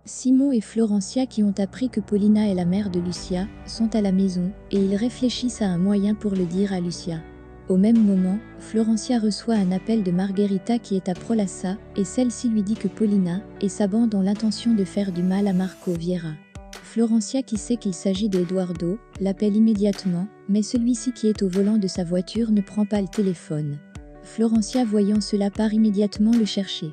Simon et Florencia, qui ont appris que Paulina est la mère de Lucia, sont à la maison, et ils réfléchissent à un moyen pour le dire à Lucia. Au même moment, Florencia reçoit un appel de Margherita qui est à Prolassa, et celle-ci lui dit que Paulina et sa bande ont l'intention de faire du mal à Marco Vieira. Florencia, qui sait qu'il s'agit d'Eduardo, l'appelle immédiatement, mais celui-ci qui est au volant de sa voiture ne prend pas le téléphone. Florencia, voyant cela, part immédiatement le chercher.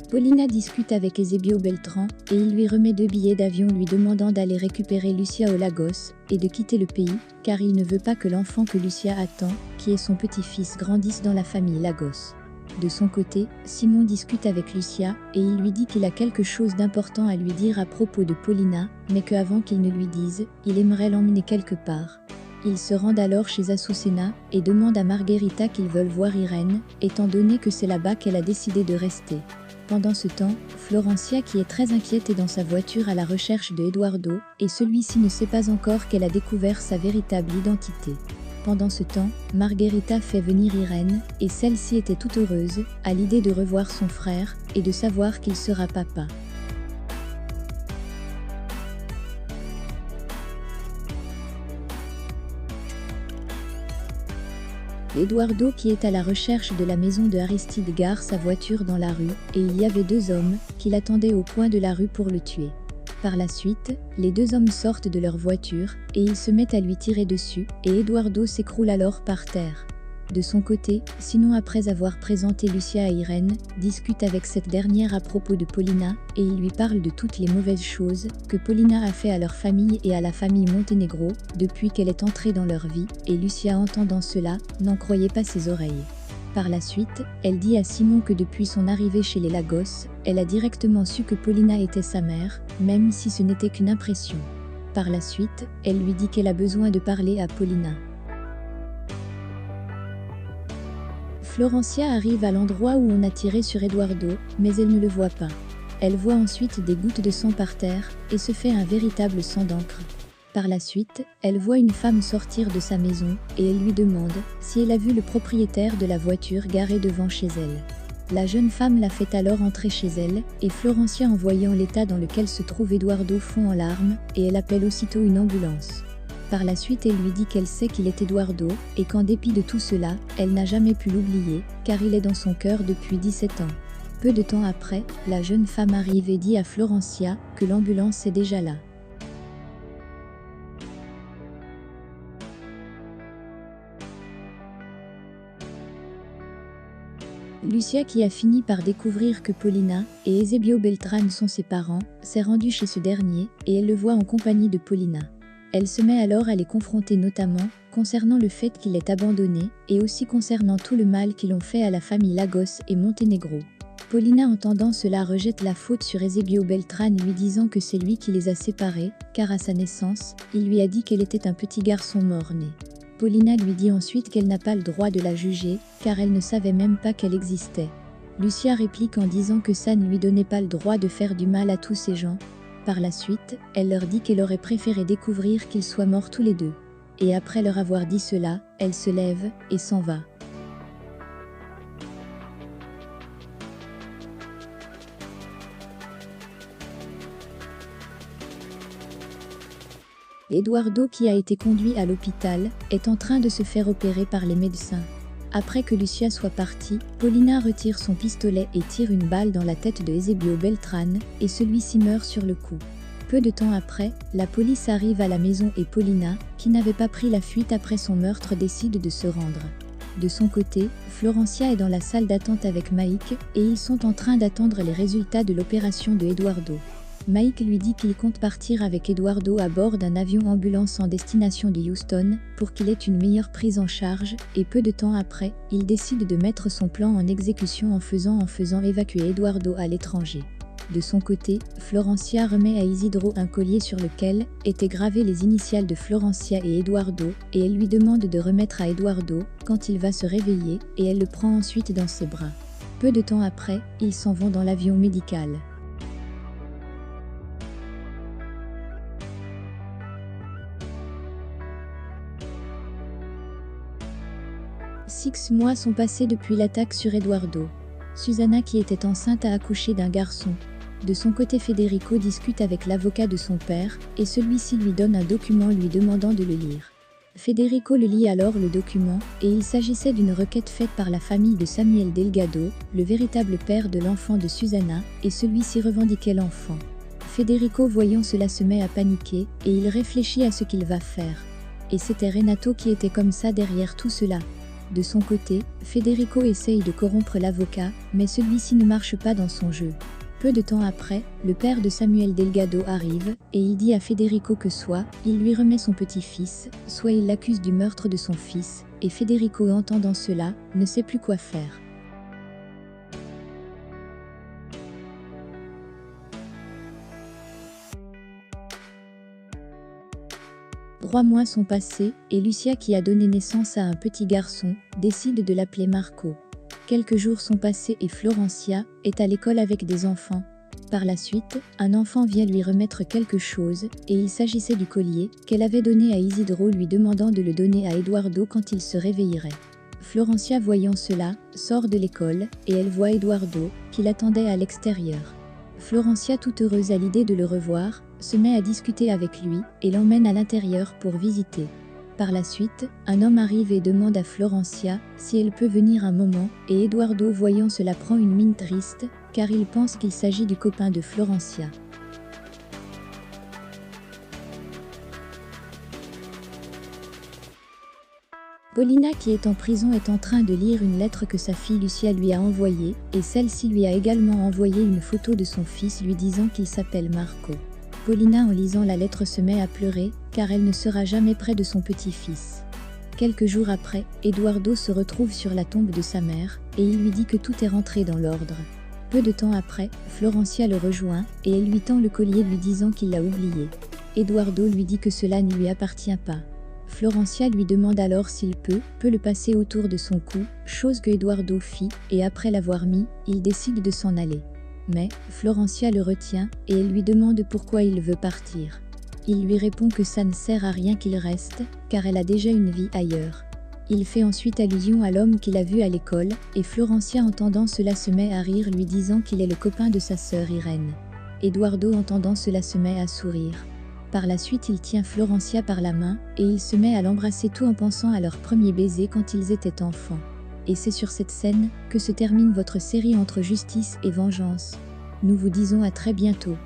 Paulina discute avec Eusebio Beltrán et il lui remet 2 billets d'avion lui demandant d'aller récupérer Lucia au Lagos et de quitter le pays, car il ne veut pas que l'enfant que Lucia attend, qui est son petit-fils, grandisse dans la famille Lagos. De son côté, Simon discute avec Lucia et il lui dit qu'il a quelque chose d'important à lui dire à propos de Paulina, mais qu'avant qu'il ne lui dise, il aimerait l'emmener quelque part. Ils se rendent alors chez Azucena et demandent à Margherita qu'ils veulent voir Irène, étant donné que c'est là-bas qu'elle a décidé de rester. Pendant ce temps, Florencia, qui est très inquiète, est dans sa voiture à la recherche de Eduardo, et celui-ci ne sait pas encore qu'elle a découvert sa véritable identité. Pendant ce temps, Margherita fait venir Irène, et celle-ci était toute heureuse, à l'idée de revoir son frère, et de savoir qu'il sera papa. Eduardo, qui est à la recherche de la maison de Aristide, gare sa voiture dans la rue, et il y avait 2 hommes qui l'attendaient au coin de la rue pour le tuer. Par la suite, les 2 hommes sortent de leur voiture, et ils se mettent à lui tirer dessus, et Eduardo s'écroule alors par terre. De son côté, Simon, après avoir présenté Lucia à Irène, discute avec cette dernière à propos de Paulina, et il lui parle de toutes les mauvaises choses que Paulina a fait à leur famille et à la famille Montenegro depuis qu'elle est entrée dans leur vie, et Lucia, entendant cela, n'en croyait pas ses oreilles. Par la suite, elle dit à Simon que depuis son arrivée chez les Lagos, elle a directement su que Paulina était sa mère, même si ce n'était qu'une impression. Par la suite, elle lui dit qu'elle a besoin de parler à Paulina. Florencia arrive à l'endroit où on a tiré sur Eduardo, mais elle ne le voit pas. Elle voit ensuite des gouttes de sang par terre, et se fait un véritable sang d'encre. Par la suite, elle voit une femme sortir de sa maison, et elle lui demande si elle a vu le propriétaire de la voiture garée devant chez elle. La jeune femme la fait alors entrer chez elle, et Florencia, en voyant l'état dans lequel se trouve Eduardo, fond en larmes, et elle appelle aussitôt une ambulance. Par la suite, elle lui dit qu'elle sait qu'il est Eduardo, et qu'en dépit de tout cela, elle n'a jamais pu l'oublier, car il est dans son cœur depuis 17 ans. Peu de temps après, la jeune femme arrive et dit à Florencia que l'ambulance est déjà là. Lucia, qui a fini par découvrir que Paulina et Eusebio Beltrán sont ses parents, s'est rendue chez ce dernier, et elle le voit en compagnie de Paulina. Elle se met alors à les confronter, notamment concernant le fait qu'il est abandonné et aussi concernant tout le mal qu'ils ont fait à la famille Lagos et Montenegro. Paulina, entendant cela, rejette la faute sur Eusebio Beltrán, lui disant que c'est lui qui les a séparés, car à sa naissance, il lui a dit qu'elle était un petit garçon mort-né. Paulina lui dit ensuite qu'elle n'a pas le droit de la juger, car elle ne savait même pas qu'elle existait. Lucia réplique en disant que ça ne lui donnait pas le droit de faire du mal à tous ces gens. Par la suite, elle leur dit qu'elle aurait préféré découvrir qu'ils soient morts tous les 2. Et après leur avoir dit cela, elle se lève et s'en va. Eduardo, qui a été conduit à l'hôpital, est en train de se faire opérer par les médecins. Après que Lucia soit partie, Paulina retire son pistolet et tire une balle dans la tête de Eusebio Beltrán, et celui-ci meurt sur le coup. Peu de temps après, la police arrive à la maison et Paulina, qui n'avait pas pris la fuite après son meurtre, décide de se rendre. De son côté, Florencia est dans la salle d'attente avec Mike, et ils sont en train d'attendre les résultats de l'opération de Eduardo. Mike lui dit qu'il compte partir avec Eduardo à bord d'un avion ambulance en destination de Houston, pour qu'il ait une meilleure prise en charge, et peu de temps après, il décide de mettre son plan en exécution en faisant évacuer Eduardo à l'étranger. De son côté, Florencia remet à Isidro un collier sur lequel étaient gravées les initiales de Florencia et Eduardo, et elle lui demande de remettre à Eduardo quand il va se réveiller, et elle le prend ensuite dans ses bras. Peu de temps après, ils s'en vont dans l'avion médical. 6 mois sont passés depuis l'attaque sur Eduardo. Susanna, qui était enceinte, a accouché d'un garçon. De son côté, Federico discute avec l'avocat de son père, et celui-ci lui donne un document lui demandant de le lire. Federico le lit alors le document, et il s'agissait d'une requête faite par la famille de Samuel Delgado, le véritable père de l'enfant de Susanna, et celui-ci revendiquait l'enfant. Federico, voyant cela, se met à paniquer, et il réfléchit à ce qu'il va faire. Et c'était Renato qui était comme ça derrière tout cela. De son côté, Federico essaye de corrompre l'avocat, mais celui-ci ne marche pas dans son jeu. Peu de temps après, le père de Samuel Delgado arrive, et il dit à Federico que soit il lui remet son petit-fils, soit il l'accuse du meurtre de son fils, et Federico, entendant cela, ne sait plus quoi faire. Trois mois sont passés, et Lucia, qui a donné naissance à un petit garçon, décide de l'appeler Marco. Quelques jours sont passés et Florencia est à l'école avec des enfants. Par la suite, un enfant vient lui remettre quelque chose, et il s'agissait du collier qu'elle avait donné à Isidro, lui demandant de le donner à Eduardo quand il se réveillerait. Florencia, voyant cela, sort de l'école, et elle voit Eduardo, qui l'attendait à l'extérieur. Florencia, toute heureuse à l'idée de le revoir, se met à discuter avec lui, et l'emmène à l'intérieur pour visiter. Par la suite, un homme arrive et demande à Florencia si elle peut venir un moment, et Eduardo, voyant cela, prend une mine triste, car il pense qu'il s'agit du copain de Florencia. Paulina, qui est en prison, est en train de lire une lettre que sa fille Lucia lui a envoyée, et celle-ci lui a également envoyé une photo de son fils lui disant qu'il s'appelle Marco. Paulina, en lisant la lettre, se met à pleurer, car elle ne sera jamais près de son petit-fils. Quelques jours après, Eduardo se retrouve sur la tombe de sa mère, et il lui dit que tout est rentré dans l'ordre. Peu de temps après, Florencia le rejoint, et elle lui tend le collier lui disant qu'il l'a oublié. Eduardo lui dit que cela ne lui appartient pas. Florencia lui demande alors s'il peut le passer autour de son cou, chose que Eduardo fit, et après l'avoir mis, il décide de s'en aller. Mais, Florencia le retient, et elle lui demande pourquoi il veut partir. Il lui répond que ça ne sert à rien qu'il reste, car elle a déjà une vie ailleurs. Il fait ensuite allusion à l'homme qu'il a vu à l'école, et Florencia, entendant cela, se met à rire, lui disant qu'il est le copain de sa sœur Irène. Eduardo, entendant cela, se met à sourire. Par la suite, il tient Florencia par la main, et il se met à l'embrasser, tout en pensant à leur premier baiser quand ils étaient enfants. Et c'est sur cette scène que se termine votre série Entre justice et vengeance. Nous vous disons à très bientôt.